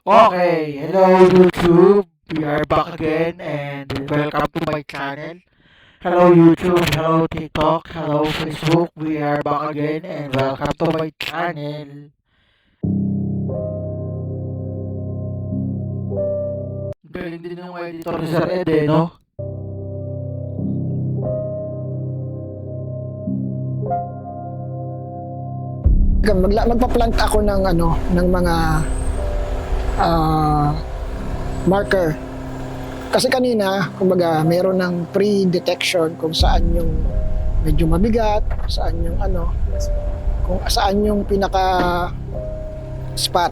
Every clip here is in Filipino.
Okay, hello YouTube. We are back again and welcome to my channel. Hello YouTube, hello TikTok, hello Facebook. We are back again and welcome to my channel. Galing din yung editor ni Sir Ed no? Magpa-plant ako ng ng mga ah, marker. Kasi kanina, kumbaga, meron ng pre-detection kung saan yung medyo mabigat, saan yung kung saan yung pinaka spot.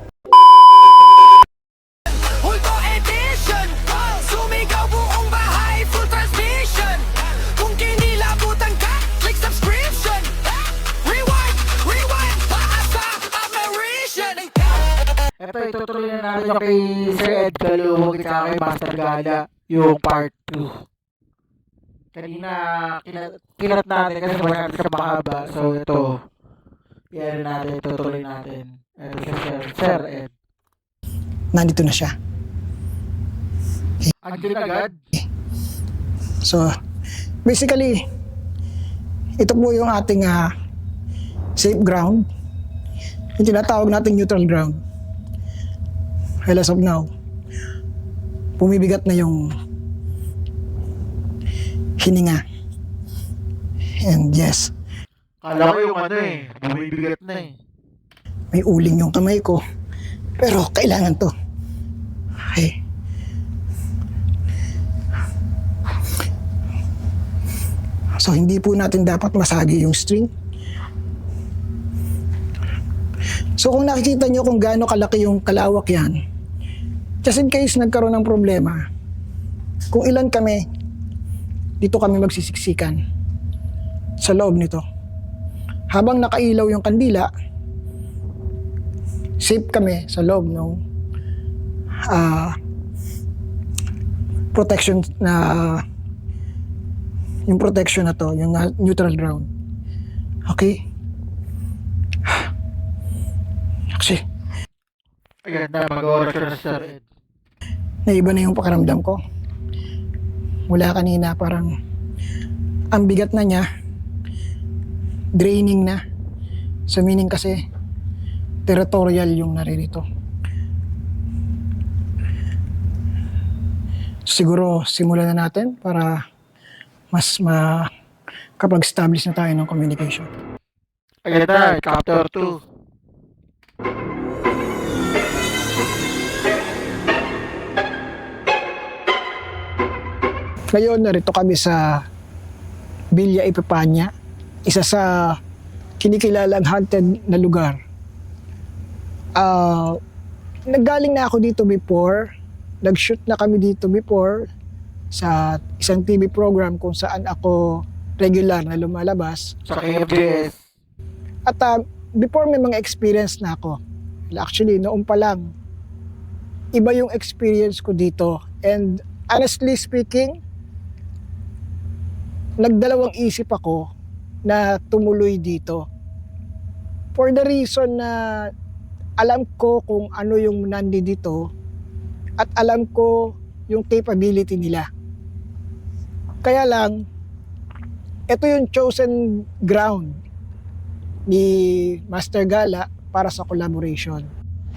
Hulto edition, sumigaw buong bahay, full transmission. Kung kinilabutan ka, click subscription. Rewind, paasa, apparition. Ito, itutuloy na natin yung kay Sir Ed Galuwag at kay Master Gala, yung part 2. Kanina, kinat natin kasi wala natin sa mahaba. So, ito, yan natin, tutuloy natin. Ito si Sir Ed. Nandito na siya. Andiyan agad? So, basically, ito po yung ating safe ground. Yung tinatawag nating neutral ground. Well, as of now, pumibigat na yung hininga. And yes, Kala ko yung bumibigat na eh. may uling yung kamay ko. Pero kailangan to. Okay. So, hindi po natin dapat masagi yung string. So, kung nakikita nyo kung gaano kalaki yung kalawak yan, just in case nagkaroon ng problema, kung ilan kami, dito kami magsisiksikan sa loob nito. Habang nakailaw yung kandila, safe kami sa loob ng protection na yung protection na to, yung neutral ground. Okay? Kasi, Ayan na, mag-oras na si Sir Ed. naiba na yung pakiramdam ko. Mula kanina parang ang bigat na niya, draining na. So meaning kasi territorial yung naririto. Siguro simulan na natin para mas makapag-establish na tayo ng communication. Ayan na, chapter 2. Ngayon, narito kami sa Villa Epipania, isa sa kinikilalang haunted na lugar. Naggaling na ako dito before, nag-shoot na kami dito before sa isang TV program kung saan ako regular na lumalabas. Sa KFJS. At before may mga experience na ako. Actually, noon pa lang, iba yung experience ko dito. And honestly speaking, nagdalawang isip ako na tumuloy dito. For the reason na alam ko kung ano yung nandito at alam ko yung capability nila. Kaya lang, ito yung chosen ground ni Master Gala para sa collaboration.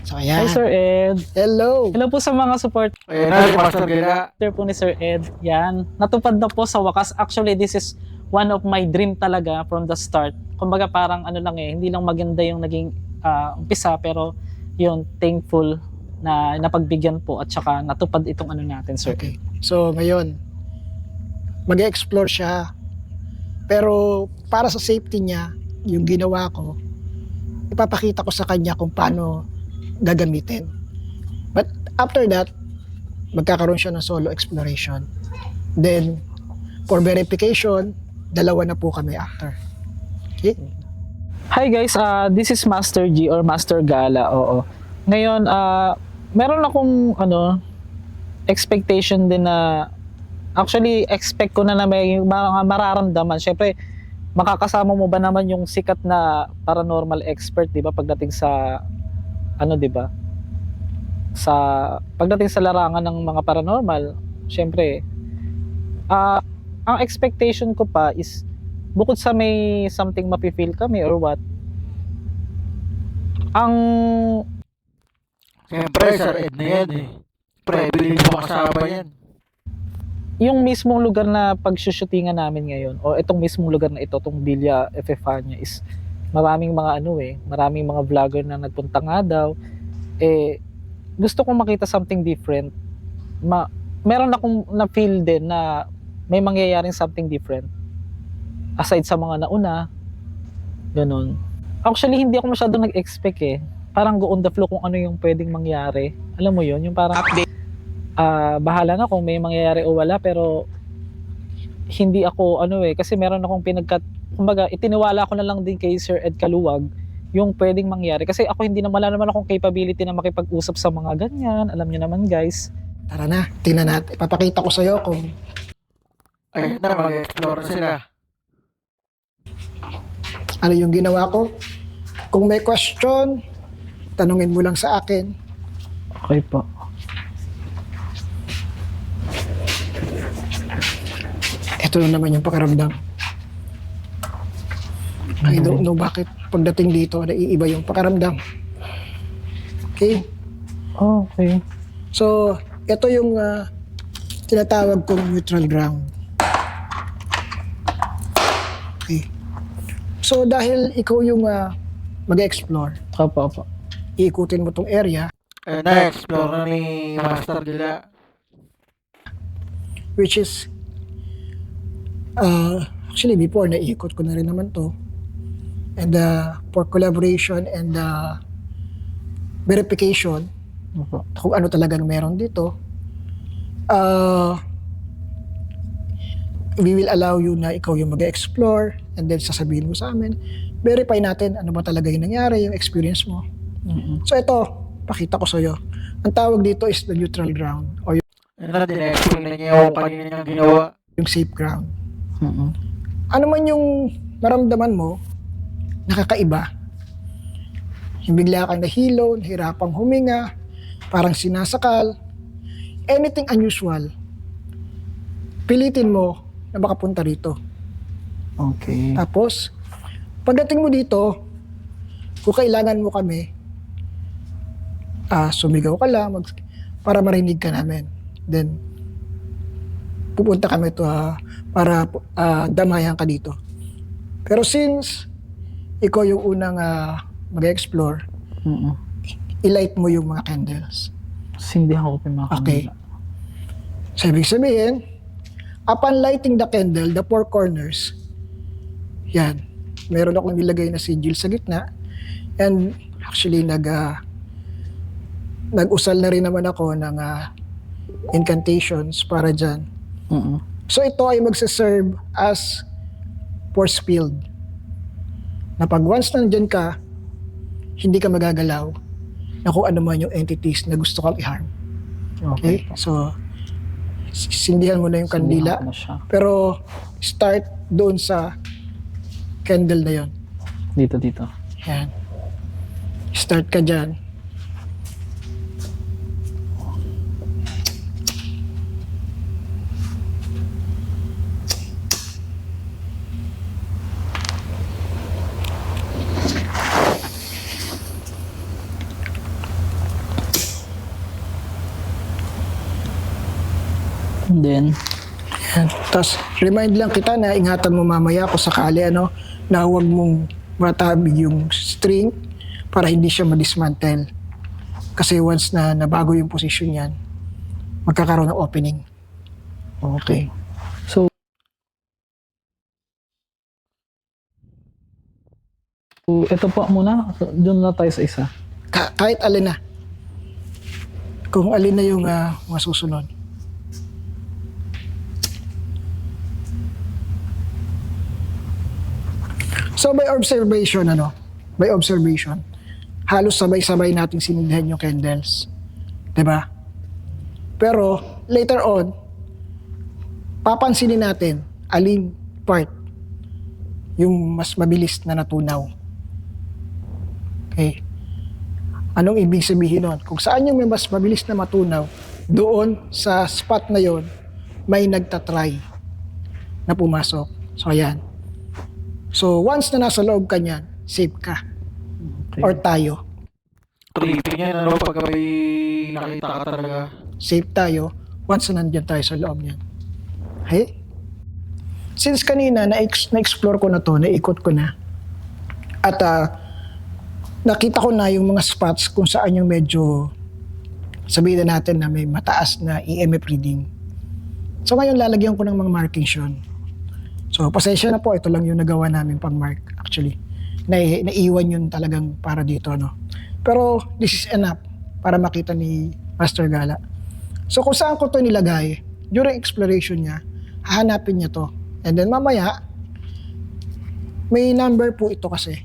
So, ayan. Hi Sir Ed. Hello! Hello po sa mga support Ayan na, si Master Gala. po ni Sir Ed. Yan. Natupad na po sa wakas. Actually, this is one of my dream talaga from the start. Kumbaga parang hindi lang maganda yung naging umpisa, pero yun, thankful na napagbigyan po at saka natupad itong natin, Sir. Okay. So, ngayon, mag-explore siya. Pero para sa safety niya, yung ginawa ko, ipapakita ko sa kanya kung paano gagamitin. But after that, magkakaroon siya ng solo exploration. Then, for verification, dalawa na po kami after. Okay? Hi guys, this is Master G or Master Gala. Oo. Ngayon, meron akong expectation din na actually expect ko na may mga mararamdaman. Syempre, makakasama mo ba naman yung sikat na paranormal expert, 'di ba, pagdating sa 'di ba? sa pagdating sa larangan ng mga paranormal, syempre, ang expectation ko pa is bukod sa may something mapifeel kami or what, ang Siyempre, Sir Ed na yan eh. Pre, bilhin mo kasama yan. yung mismong lugar na pagsushootingan namin ngayon o itong mismong lugar na ito, itong Villa Efefania is maraming mga maraming mga vlogger na nagpunta nga daw. Gusto kong makita something different. Meron akong na-feel din na may mangyayaring something different aside sa mga nauna, ganun. Actually, hindi ako masyadong nag-expect eh. Parang go on the flow kung ano yung pwedeng mangyari. Alam mo yun, yung parang bahala na kung may mangyayari o wala, pero hindi ako kasi meron akong kumbaga itiniwala ko na lang din kay Sir Ed Kaluwag yung pwedeng mangyari kasi ako wala naman akong capability na makipag-usap sa mga ganyan, alam niyo naman guys. Tara na, tingnan natin. Ipapakita ko sa'yo kung Ayun na, mag-explore sila. ano yung ginawa ko. Kung may question, tanungin mo lang sa akin. Okay po. Ito na naman yung pakiramdam. I don't know bakit pagdating dito, naiiba yung pakiramdam. Okay? Okay. So, ito yung tinatawag kong neutral ground. Okay. So, dahil ikaw yung mag-explore, Opo. iikutin mo tong area, Ayun na, explore na ni Master Gila. which is, actually, before, naiikot ko na rin naman to. And for collaboration and verification, Opo. kung ano talagang meron dito, we will allow you na ikaw yung mag-explore and then sasabihin mo sa amin, verify natin ano ba talaga yung nangyari, yung experience mo. So ito, pakita ko sa'yo. Ang tawag dito is the neutral ground or Ayun na, din-explain na niya yung kanina niyang ginawa. yung safe ground. Ano man yung maramdaman mo, nakakaiba. Yung bigla kang nahilo, nahirapang huminga, parang sinasakal, anything unusual, pilitin mo na makapunta rito. Okay. Tapos, pagdating mo dito, kung kailangan mo kami, sumigaw ka lang para marinig ka namin. Then, pupunta kami to para damayan ka dito. Pero since ikaw yung unang mag-explore, ilight mo yung mga candles. Sindihan ko pa yung mga Okay. So, ibig sabihin, upon lighting the candle, the four corners, yan, meron akong nilagay na sigil sa gitna. And actually, nag-usal na rin naman ako ng incantations para dyan. So, ito ay magsaserve as force field. Na pag once nandyan ka, hindi ka magagalaw na kung ano man yung entities na gusto kang i-harm. Okay? So, sindihan mo na yung kandila. Sindihan ko na siya. Pero, start doon sa candle na yon. Dito. Yan. Start ka dyan. And then, Yan. Tapos, remind lang kita na ingatan mo mamaya kung sakali na huwag mong matabig yung string para hindi siya ma-dismantle. Kasi once na nabago yung position yan, magkakaroon ng opening. okay. So, ito po muna. Doon na tayo sa isa. Kahit alin na. Kung alin na yung mga susunod. So by observation, halos sabay-sabay nating sinindihan yung candles. 'Di ba? Pero later on, papansinin natin alin part yung mas mabilis na natunaw. Okay. Anong ibig sabihin nun? Kung saan yung may mas mabilis na matunaw, doon sa spot na yon may nagtatry na pumasok. So, ayan. So, once na nasa loob ka niyan, safe ka. Okay. Or tayo. Tripping yan, ano, pagka may nakita ka talaga. Safe tayo once na nandyan tayo sa loob niyan. Okay? Since kanina, na-explore ko na to, naikot ko na. At nakita ko na yung mga spots kung saan yung medyo sabihin na natin na may mataas na EMF reading. So ngayon lalagyan ko ng mga markings yun. So pasensya na po, ito lang yung nagawa namin pang mark actually. Naiiwan yun talagang para dito, no? Pero this is enough para makita ni Master Gala. So kung saan ko to nilagay, during exploration niya, hahanapin niya to. And then mamaya, may number po ito kasi.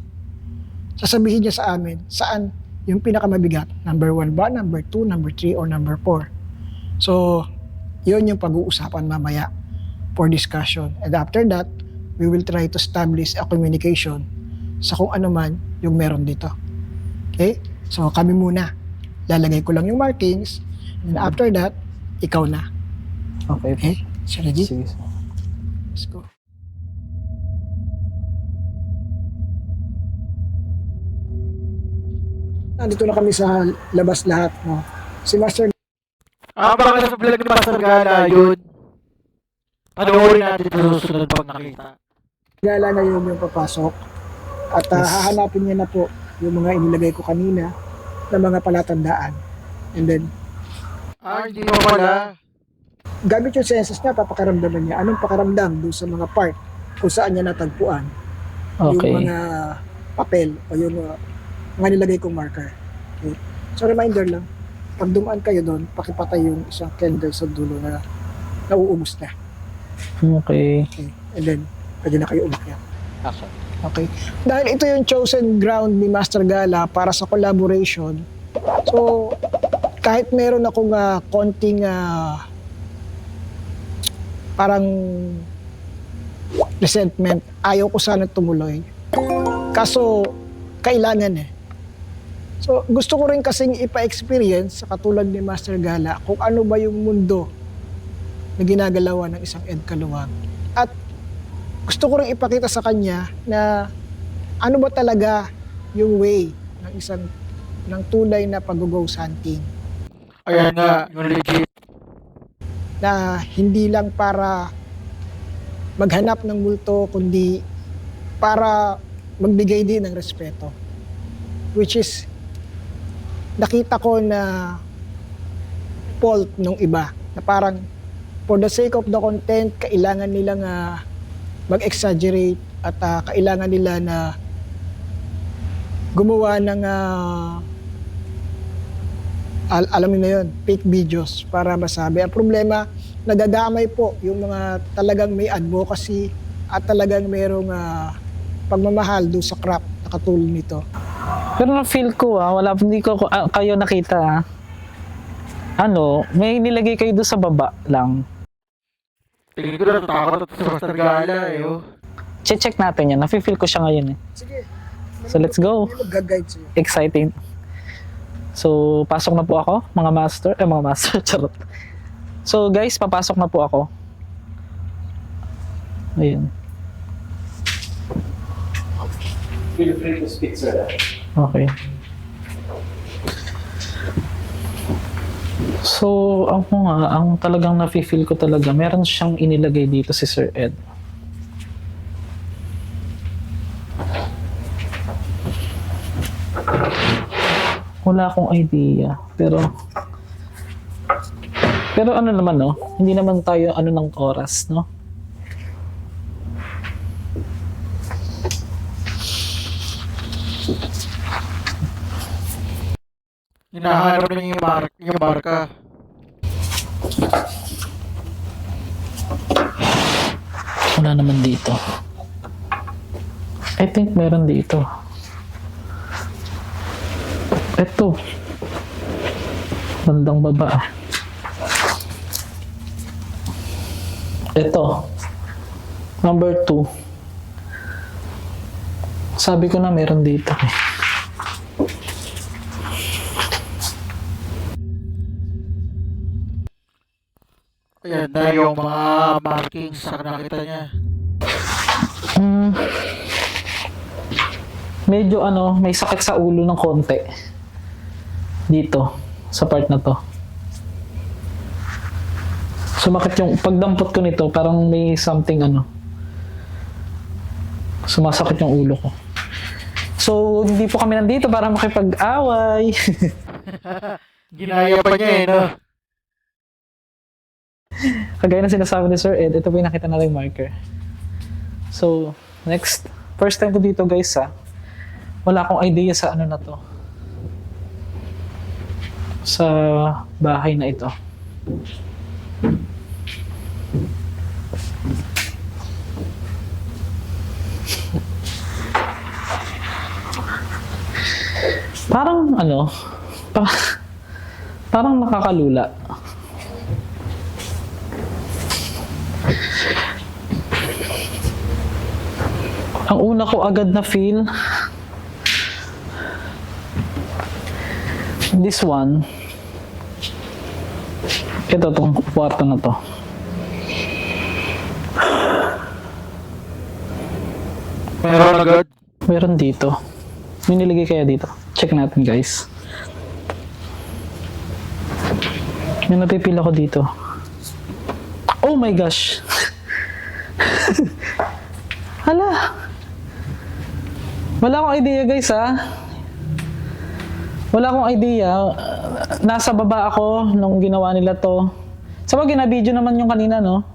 Sasabihin niya sa amin, saan yung pinakamabigat. Number 1 ba, number 2, number 3, or number 4. So, yun yung pag-uusapan mamaya for discussion. And after that, we will try to establish a communication sa kung ano man yung meron dito. Okay? So, kami muna. Lalagay ko lang yung markings. And after that, ikaw na. Okay. Okay? So, ready? Sige. Let's go. Nandito na kami sa labas lahat. No? Si Master Baka sa vlog ni Master Gala, yun. Panoorin natin ito sa susunod pag nakita. Gala na yun yung papasok. At hahanapin niya na po yung mga inilagay ko kanina na mga palatandaan. And then, Hindi mo pala. gamit yung senses niya, papakaramdaman niya. Anong pakaramdam doon sa mga part kung saan niya natagpuan Okay. yung mga papel o yung mga nilagay kong marker. Okay. So reminder lang, pag dumaan kayo doon, pakipatay yung isang candle sa dulo na nauubos na. Okay. Okay. And then, pwede na kayo umakyat. Action. Okay. Dahil ito yung chosen ground ni Master Gala para sa collaboration, so kahit meron akong konting parang resentment, ayaw ko sana tumuloy. Kaso, kailangan eh. So, gusto ko rin kasing ipa-experience sa katulad ni Master Gala kung ano ba yung mundo na ginagalawan ng isang Ed Kaluwag. At gusto ko rin ipakita sa kanya na ano ba talaga yung way ng tunay na pag-ghost hunting. Ayan nga, yung legit. Na hindi lang para maghanap ng multo, kundi para magbigay din ng respeto. Which is, nakita ko na fault nung iba. Na parang, for the sake of the content, kailangan nilang mag-exaggerate at kailangan nila na gumawa ng alam niyo na yun, fake videos para masabi. Ang problema, nagagamay po yung mga talagang may advocacy at talagang mayroong pagmamahal doon sa craft na katulad nito. Pero na-feel ko hindi ko kayo nakita. May nilagay kayo doon sa baba lang. Tingin ko na natatakot sa Master Gala eh. Oh. Check natin yan. Na-feel ko siya ngayon eh. Sige. So let's go. May mag-guide sa'yo. Exciting. So, pasok na po ako, mga master, charot. So, guys, papasok na po ako. Ayun. Feel free to speak, sir. Okay. So, ang talagang nafe-feel ko talaga, meron siyang inilagay dito si Sir Ed. Wala akong idea, pero ano naman hindi naman tayo ng oras, no? Hinahanap lang yung marka. Wala naman dito. I think meron dito. Ito. Bandang baba. Ito. Number 2. Sabi ko na meron dito eh. Ayan na yung mga markings sa nakita niya. Medyo may sakit sa ulo ng konti. Dito, sa part na to. Sumakit yung, pagdampot ko nito, parang may something sumasakit yung ulo ko. So, hindi po kami nandito para makipag-away. Ginaya pa niya eh, no? Kagaya na sinasabi ni Sir Ed, ito po yung nakita natin marker. So, next. First time ko dito guys wala akong idea sa na to. Sa bahay na ito. Parang parang nakakalula. Ang una ko agad na feel, this one, ito tong kwarto na to. Meron agad. Meron dito. May nilagay kaya dito? Check natin guys. May napipil ako dito. Oh my gosh! Hala! Wala akong idea guys Wala akong idea. Nasa baba ako nung ginawa nila to. Sa bagay na video naman yung kanina, no?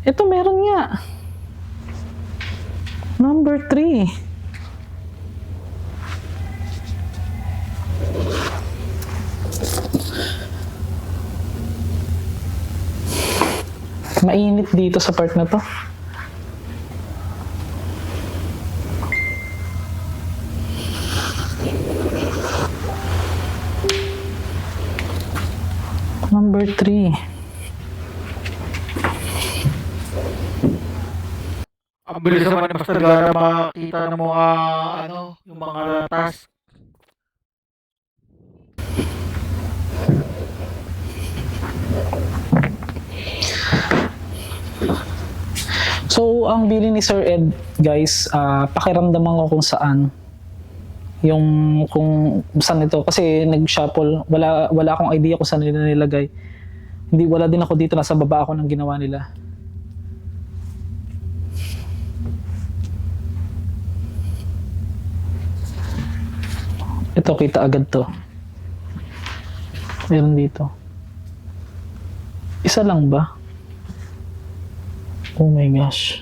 Ito meron nga. Number 3. Mainit dito sa part na to. Number 3. Ang bilis naman ni Master Gara makakita ng mga yung mga task. So, ang bili ni Sir Ed, guys, pakiramdaman ko kung saan. Kung saan ito. Kasi nag-shuffle. Wala akong idea kung saan nila nilagay. Wala din ako dito. Nasa baba ako ng ginawa nila. Ito, kita agad to. Meron dito. Isa lang ba? Oh my gosh.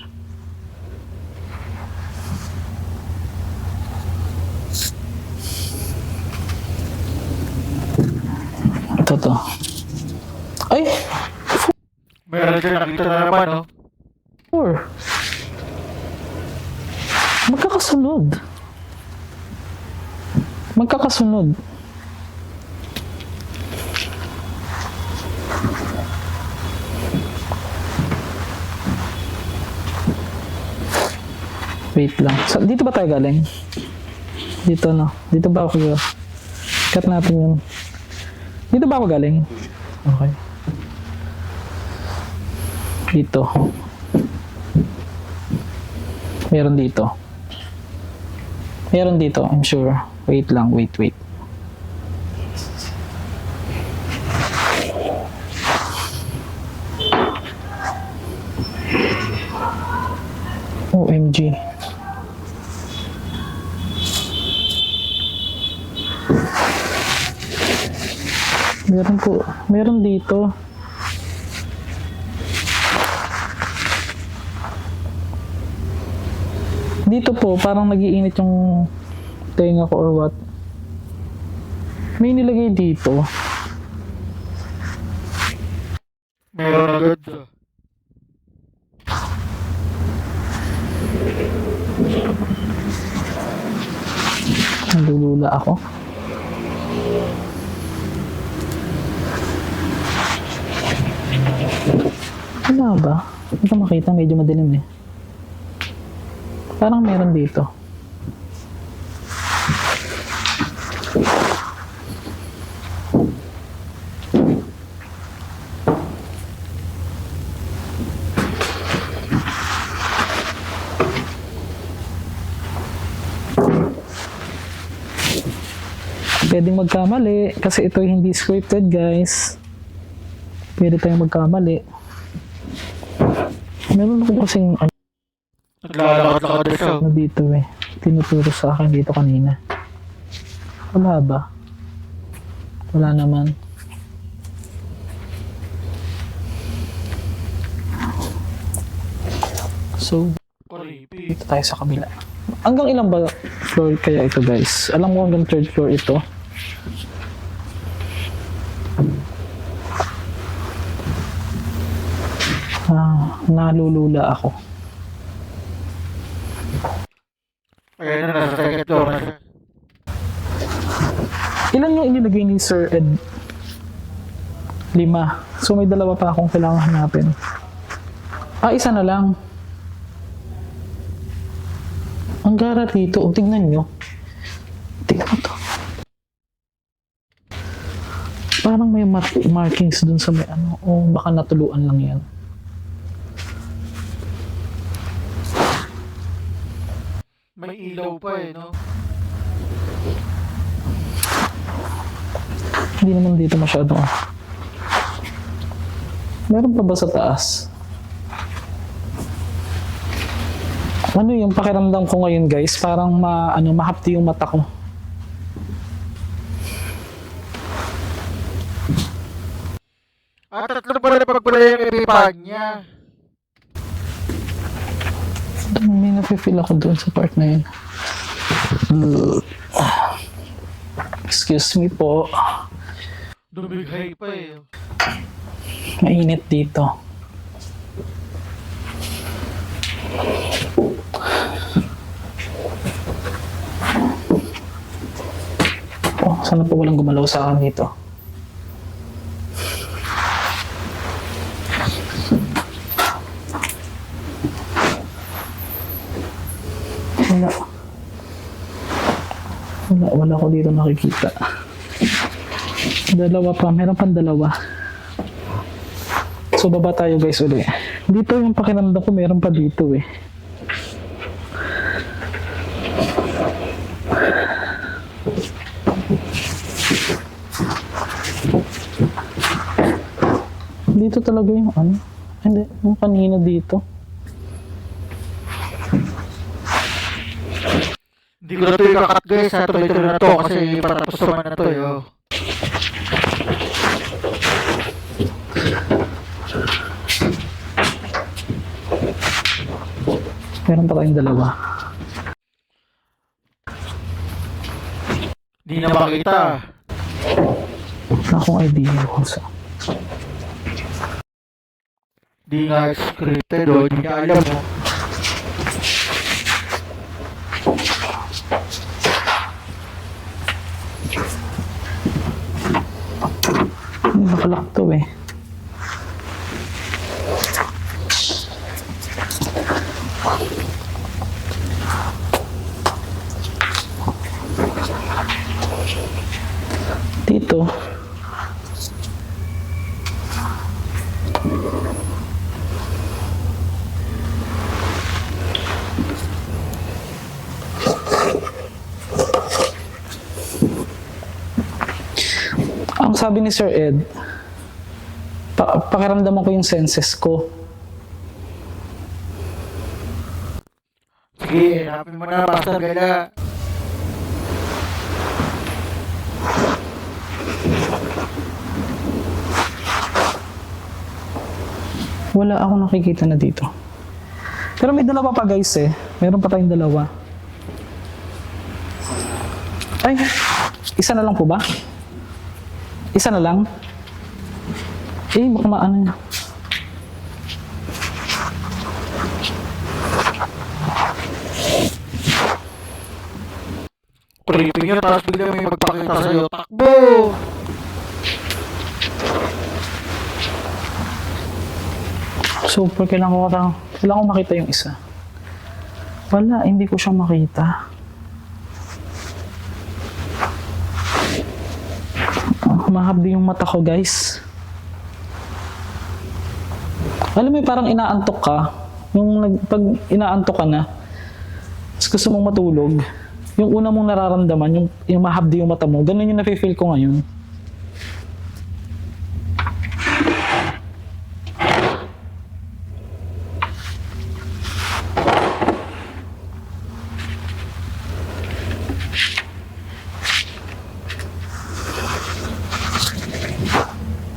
Ito to. Ay! Meron siya nakita na naman, no? 4. Magkakasunod. Magkakasunod. Wait lang. Dito ba tayo galing? Dito, no? Dito ba ako? Cut natin yun. Dito ba ako galing? Okay. Dito. Meron dito. Meron dito, I'm sure. Wait lang, wait. OMG. Meron dito. Dito po, parang nagiinit yung tenga ko or what. May nilagay dito. Meron agad. Nalulula ako. Wala ba? Hindi ko makita, medyo madilim eh. Parang meron dito. Pwedeng magkamali kasi ito hindi scripted, guys. Pwede tayong magkamali. Meron ako kasing Naglalakad-lakad na siya. ano dito eh. Tinuturo sa akin dito kanina. Wala ba? Wala naman. So, Creepy. dito tayo sa kabila. Hanggang ilang ba floor kaya ito, guys? Alam mo hanggang third floor ito. Nalulula ako. Ayan na, nasa second floor na siya. Ilan yung inilagay ni Sir Ed? 5. So may 2 pa akong kailangan hanapin. Isa na lang. Ang gara rito. O, tingnan nyo. Tingnan mo to. Parang may markings dun sa may ano. O baka natuluan lang yan. May ilaw pa eh, no? Hindi naman dito masyado. Meron pa ba sa taas? Ano yung pakiramdam ko ngayon, guys? Parang mahapdi yung mata ko. Tatlo pala na pagpula yung ipipag niya. May nafe-feel ako doon sa part na yun. Excuse me po. Dumighay pa eh. Mainit dito. Sana po walang gumalaw sa akin dito. Wala ko dito nakikita. 2 pa, meron pang 2. So baba tayo, guys, uli. Dito yung pakiramdam ko meron pa dito eh. Dito talaga yung ano? Hindi, yung kanina dito. Hindi ko na ito ikakat guys, tuloy-tuloy na to kasi patapos naman na to eh. Oh. Meron pa tayong 2. Hindi na makita. Wala akong idea kung sa. Di nga scripted o, di niya alam mo. Nakalak to eh. Dito. Ang sabi ni Sir Ed, pakiramdaman ko yung senses ko. Sige, hanapin mo na, Master Gala. Wala ako nakikita na dito. Pero may 2 pa, guys eh. Meron pa tayong 2. Ay, isa na lang po ba? Isa na lang? Baka maano niya. Creepy nyo, tapos bigla may magpakita sa'yo. Takbo! Super, kailangan ko makita yung isa. Wala, hindi ko siya makita. Mahabdi yung mata ko, guys. Alam mo, parang inaantok ka. Pag inaantok ka na, tapos gusto mong matulog, yung una mong nararamdaman, yung mahabdi yung mata mo, ganun yung nafe-feel ko ngayon.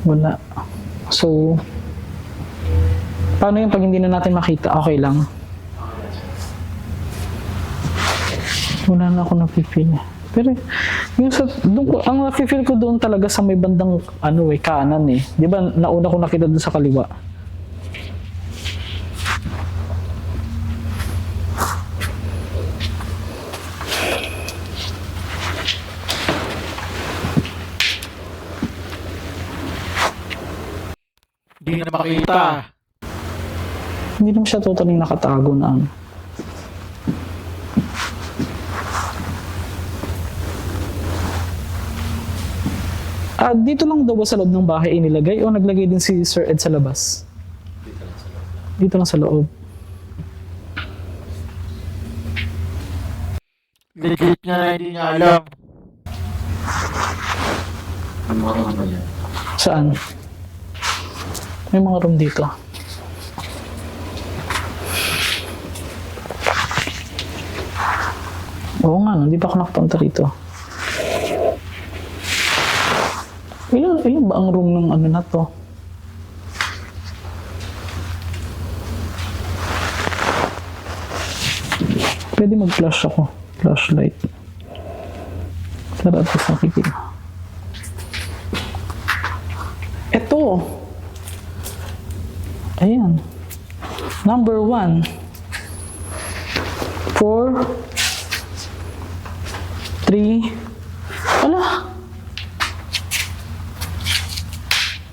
Wala. So, paano yung pag hindi na natin makita? Okay lang. Wala na ako nafe-feel. Pero, yung sa, ang nafe-feel ko doon talaga sa may bandang, kanan eh. Di ba, nauna ko nakita doon sa kaliwa. Hindi na makita. Hindi naman siya totally nakatago na ano. Dito lang daw ba sa loob ng bahay inilagay o naglagay din si Sir Ed sa labas? Dito lang sa loob. Legit nga na hindi niya alam. Saan? May mga room dito. Oo nga, no? Di pa ako nakapunta rito. Ilan ba ang room ng ano na to? Pwede mag-flash ako. Flashlight. Para at least nakikita. Ito. Ayan. Number 1. 4. 3. Wala.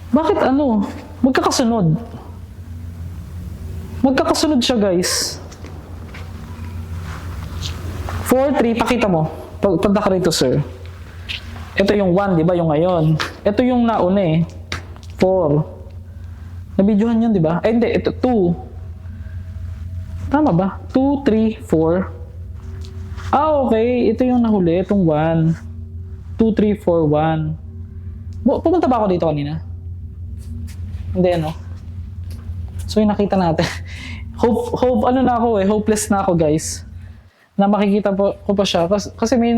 Bakit ano? Magkakasunod. Magkakasunod siya, guys. 4, 3, pakita mo. Punta ka rito, sir. Ito yung 1, di ba? Yung ngayon. Ito yung nauna eh. 4. Nabidyohan yun, di ba? Hindi. Ito, 2. Tama ba? 2, 3, 4. Okay. Ito yung nahuli. Itong 1. 2, 3, 4, 1. Pumunta ba ako dito kanina? Hindi, ano? So, yung nakita natin. Hopeless na ako, guys. Na makikita ko pa siya. Kasi may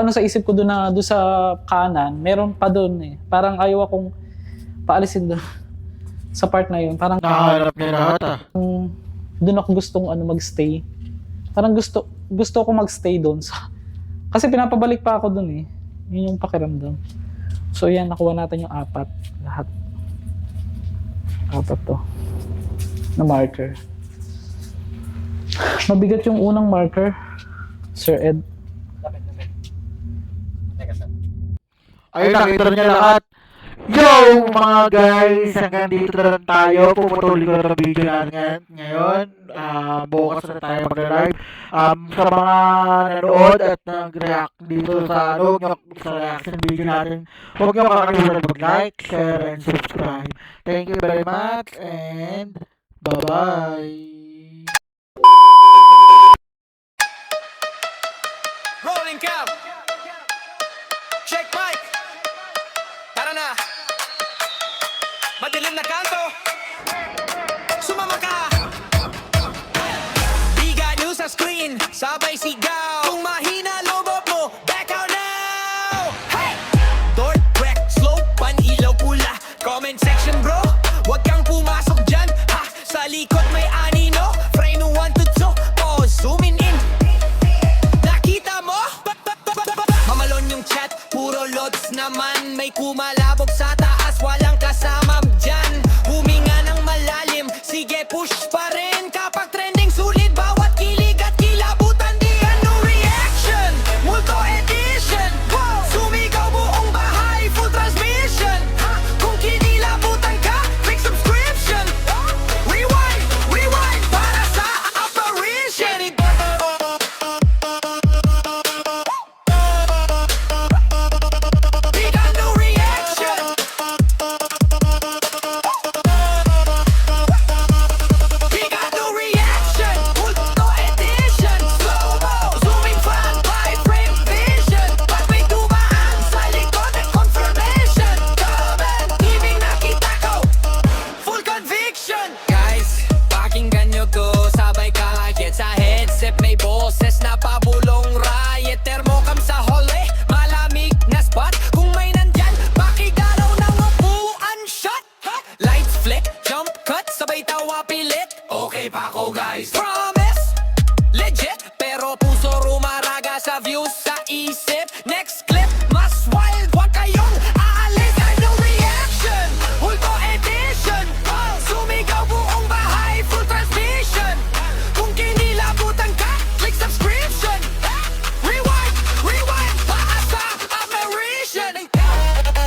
sa isip ko doon sa kanan, meron pa doon eh. Parang ayaw akong paalisin doon. Sa part na yun. Parang Nakahanap niya lahat ah. doon ako gustong magstay. Parang gusto ko magstay doon. Kasi pinapabalik pa ako doon eh. Yun yung pakiramdam. So, yan. Nakuha natin yung 4. Lahat. 4 to. Na marker. Mabigat yung unang marker, Sir Ed. Ayun, nakita niya lahat. Yo, mga guys! Hanggang dito na lang tayo. Puputulin ko na ng video natin ngayon. Bukas na tayo mag-live. Sa mga nanood at nag-react dito sa sa reaction video natin, huwag niyo kakalimutan mag-like, share, and subscribe. Thank you very much and bye-bye! Rolling cam. Check mic. Tara na. Madilim na kanto. Sumama ka. Biga nyo sa screen. Sabay siga.